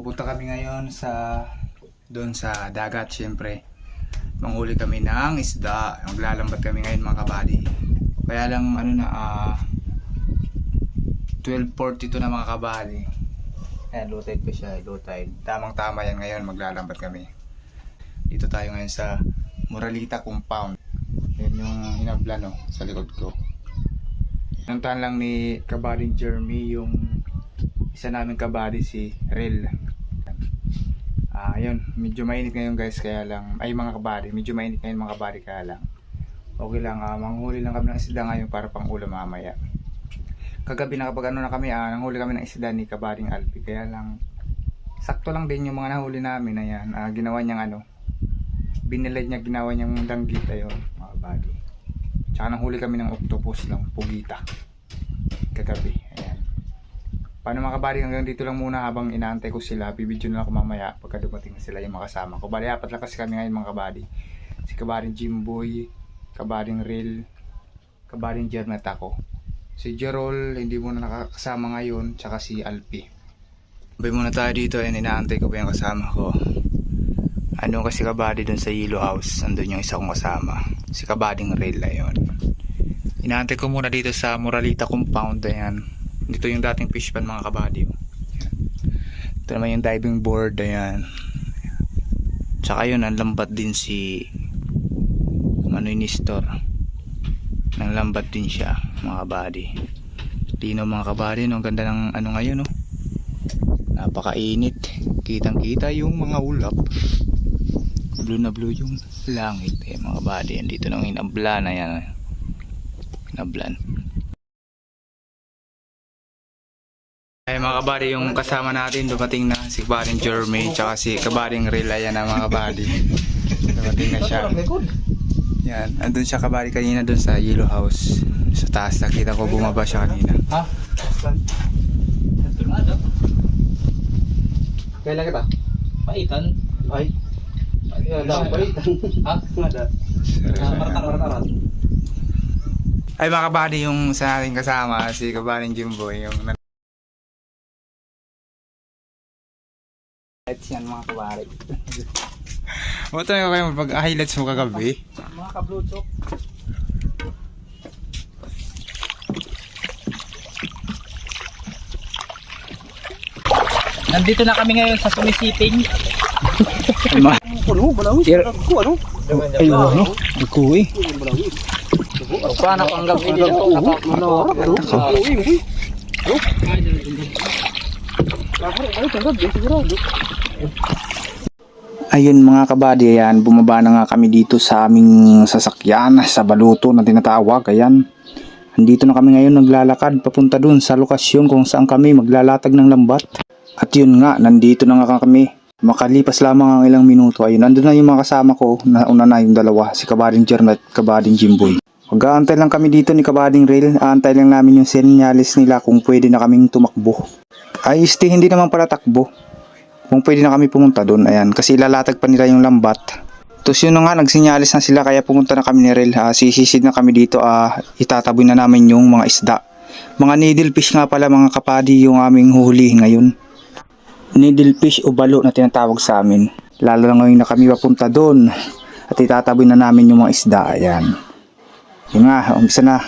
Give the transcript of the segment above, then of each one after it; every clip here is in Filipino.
Pupunta kami ngayon doon sa dagat, syempre. Manghuli kami ng isda. Maglalambat kami ngayon mga kabady. Kaya lang 12:42 na mga kabady. Ayan, low tide pa siya, low tide. Tamang tama yan ngayon, maglalambat kami. Dito tayo ngayon sa Moralita Compound. Yan yung hinabla sa likod ko. Nantahan lang ni kabading Jeremy yung isa namin kabady si Rel. Ayun, medyo mainit ngayon guys, kaya lang, ay mga kabady, medyo mainit ngayon mga kabady, kaya lang okay lang, manghuli lang kami ng isda ngayon para pang ulam mamaya. Kagabi nakapag nanghuli kami ng isda ni kabading Alpi, kaya lang sakto lang din yung mga nahuli namin. Ayan, ginawa niyang binilad niya, ginawa niyang danggit, ayun mga kabady. Tsaka nanghuli kami ng octopus lang, pugita kagabi. Ayan, paano mga kabady, hanggang dito lang muna habang inaantay ko sila. Bibidyo na ako mamaya pagka dumating na sila yung makasama ko. Bali, apat lang kasi kami ngayon mga kabady. Si kabading Jimboy, kabading Rel, kabading Jeremy at ako. Si Jerol hindi muna nakakasama ngayon, tsaka si Alpi. Sabay muna tayo dito, inaantay ko pa yung kasama ko. Kasi kabady dun sa Yellow House, andun yung isa kong kasama, si kabading Rel. Ayun, inaantay ko muna dito sa Moralita Compound. Ayan, dito yung dating fish pan mga kabady. Ito naman yung diving board. Ayan, tsaka yun, ang lambat din si Nistor. Nang lambat din siya mga kabady. Lino mga kabady, ang ganda ng ngayon, napakainit, kitang kita yung mga ulap, blue na blue yung langit. Mga kabady, dito nang inablan na yan, inablan. Ay mga kabady, yung kasama natin dumating na, si kabading Jeremy tsaka si kabading Rel. Ayan na mga kabady, dumating na siya. Yan, andun siya kabady kanina dun sa Yellow House. Sa taas, nakita ko bumaba siya kanina. Ha? Kailan kita? Paitan? Ay. Paitan. Ha? Marataran. Ay mga kabady, yung sa nating kasama, si kabading Jimboy, yung highlights yan mga kabady. Mato na kayo pag-highlights mo kagabi. Mga kablutsok. Nandito na kami ngayon sa sumisiping. Ayun, kuwi. Paano ang gabi dito? Ayun mga kabady, ayan, bumaba na nga kami dito sa aming sasakyan, sa baluto na tinatawag. Ayan, andito na kami ngayon naglalakad papunta dun sa lokasyon kung saan kami maglalatag ng lambat. At yun nga, nandito na nga kami. Makalipas lamang ang ilang minuto, ayun, nandun na yung mga kasama ko, nauna na yung dalawa, si kabading Jeremy at kabading Jimboy. Mag-aantay lang kami dito ni kabading Rel, aantay lang namin yung senyalis nila kung pwede na kaming tumakbo. Ay, hindi naman pala takbo, kung pwede na kami pumunta doon. Ayan, kasi lalatag pa nila yung lambat. Tapos yun na nga, nagsinyalis na sila, kaya pumunta na kami ni Rel. Sisisid na kami dito, itataboy na namin yung mga isda. Mga needlefish nga pala mga kabady yung aming huhulihin ngayon. Needlefish o balo na tinatawag sa amin. Lalo na ngayon na kami papunta doon at itataboy na namin yung mga isda. Ayan, yun nga, umpisa na.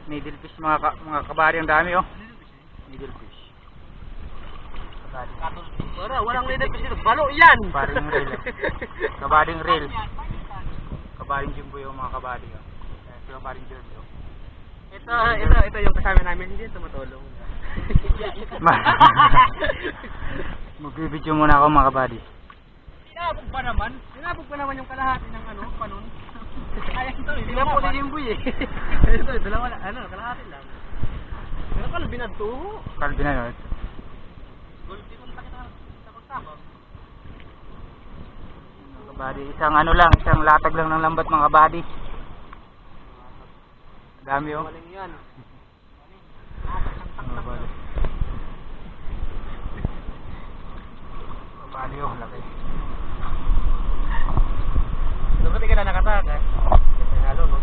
Needlefish mga kabady, ang dami oh. Needlefish. Walang needlefish dito. Balo yan! Kabaring reel. Kabaring reel. Kabaring jumbo yung mga kabady oh. Ito kabaring jumbo. Ito yung kasama namin, hindi tumutulong. Magbibidyo muna ako mga kabady. Sinabog pa naman yung kalahati ng panon. Kaya ito, sinabog si Jimboy eh. Ito, dalawa lang, kalahati lang. Pero kalbi na ito. Kalbi na yun. Gulpi kung nakita sa pagsabang. Kabady, isang latag lang ng lambat mga kabady. Dami oh. Maling yan. Kabady oh, laki. Dapat ka na nakatakas. Halo no.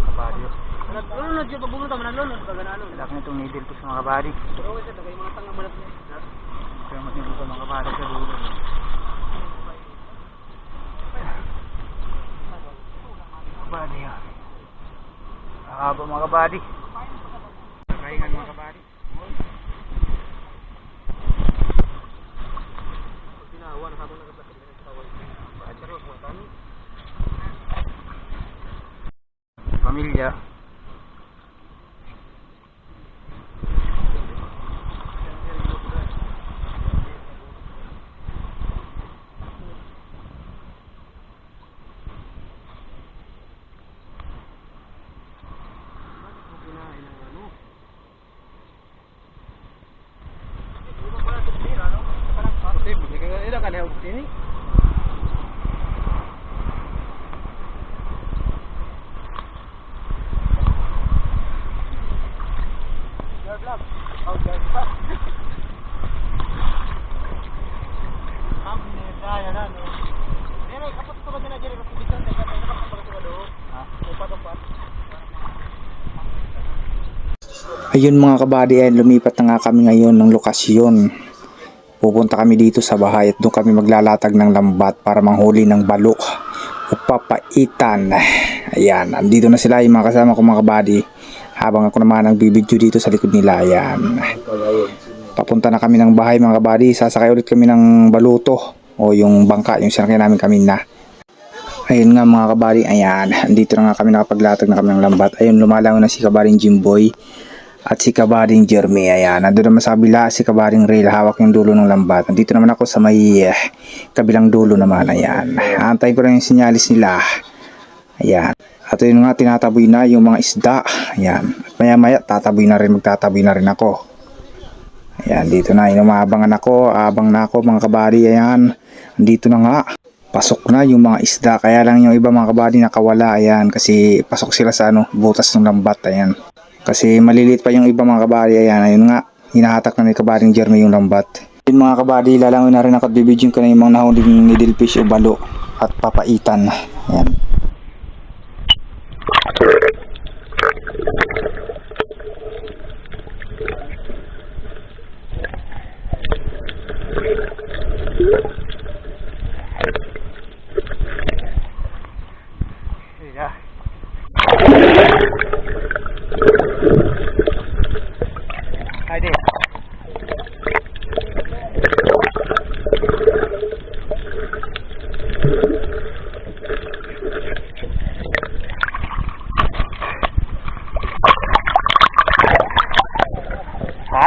Kabady oh. Nalunod yung pagbunod naman, nalunod ka ganalo. Laki nitong needlefish mga kabady. Pero ito, yung mga tanga malat niya. Kaya matnilo ka mga kabady sa dulo. Kabady oh. Nakahaba mga kabady. Kaingan mga kabady. Pinawan habang nagpapakit ng kawal. Paacharo mo tan. Pamilya. Ito kan yung sini. Your vlog. Oh, guys pa. Am ni daya na no. Pero kapag ko ba na diri ko bisan dagat ay nakapagpagawa sa loob. Ha? Upat-upat. Ayun mga kabady, lumipat na nga kami ngayon ng lokasyon. Pupunta kami dito sa bahay at doon kami maglalatag ng lambat para manghuli ng balo o papaitan. Ayan, andito na sila yung mga kasama ko mga kabady. Habang ako naman ang bibidyo dito sa likod nila. Ayan. Papunta na kami ng bahay mga kabady. Sasakay ulit kami ng baluto o yung bangka, yung sinakyan namin kanina. Ayun nga mga kabady, ayan. Andito na nga kami, nakapaglatag na kami ng lambat. Ayun, lumalangon na si kabaring Jimboy at si kabaring Jeremy. Ayan, nandun naman sa kabila si kabaring Rail, hawak yung dulo ng lambat. Andito naman ako sa may kabilang dulo naman. Ayan, antayin ko lang yung sinyalis nila. Ayan, at yun nga, tinataboy na yung mga isda. Ayan, at maya maya tataboy na rin, magtataboy na rin ako. Ayan, dito na, inumaabangan ako, abang na ako mga kabady. Ayan, andito na nga. Pasok na yung mga isda, kaya lang yung iba mga kabady nakawala. Ayan, kasi pasok sila sa butas ng lambat. Ayan, kasi maliliit pa yung iba mga kabady. Ayan, ayun nga, hinahatak na ni kabaring Jeremy yung lambat. Yun mga kabady, lalangoy na rin ako at bibidyon ko na yung mga nahuling needlefish o balo at papaitan. Ayan. Haydi. Ha?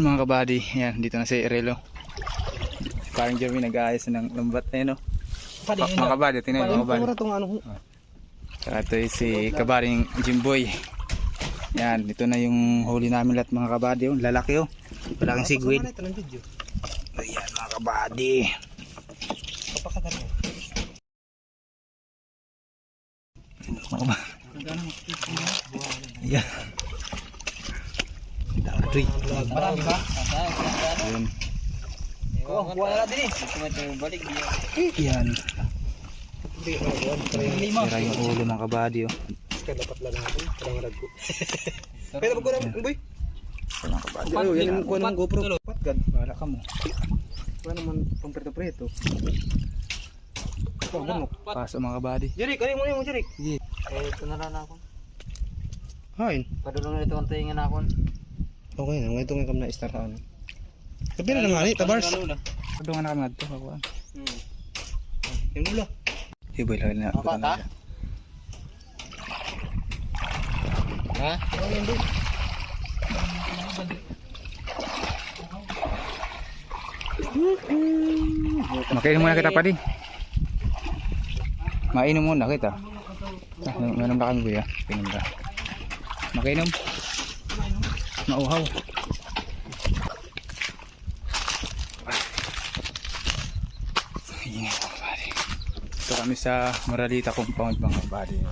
Mga kabady, yan, dito na si Erelo. Parang Jeremy nag-aayos ng lambat na yun, no? Mga kabady, tingnan yung mga kabady. Saka ito si kabaring Jimboy. Yan, ito na yung huli namin lahat mga kabady. Oh. Lalaki oh. Malaking sigwid. Ito ng video. Ayan mga kabady. Kapakagan mo. Ayan. Datoy. Marami ba? Ayan. Oh, buwan na din eh. Balik diyan. Ayan. Lima. Sira yung ulo mga kabady oh. Kaya dapat lang natin. Parang ragko. Pwede ba ko lang, boy? Mga kabady. Ano, yan ang kuha ng GoPro. Patgad. Wala ka mo. Wala naman pang preto-preto. Paso mga kabady. Jerik, ano mo yung Jerik? Sige. Ito na lang ako. Hain. Padulong na ito ang tingin ako. Okay na, ngayon itong ikam na istaraan. Sabi na naman ni, tabars. Pado nga na kami ngadto. Kakuan. Yung ulo. Iboy lang na. Apa ta? Ha? Ano yun boy? Makainom muna kita pa di. Mainom muna kita. Mainom na kami kuya. Mainom na. Makainom. Mauhaw. Ayan, mga buddy. Ito kami sa Moralita Compound mga buddy.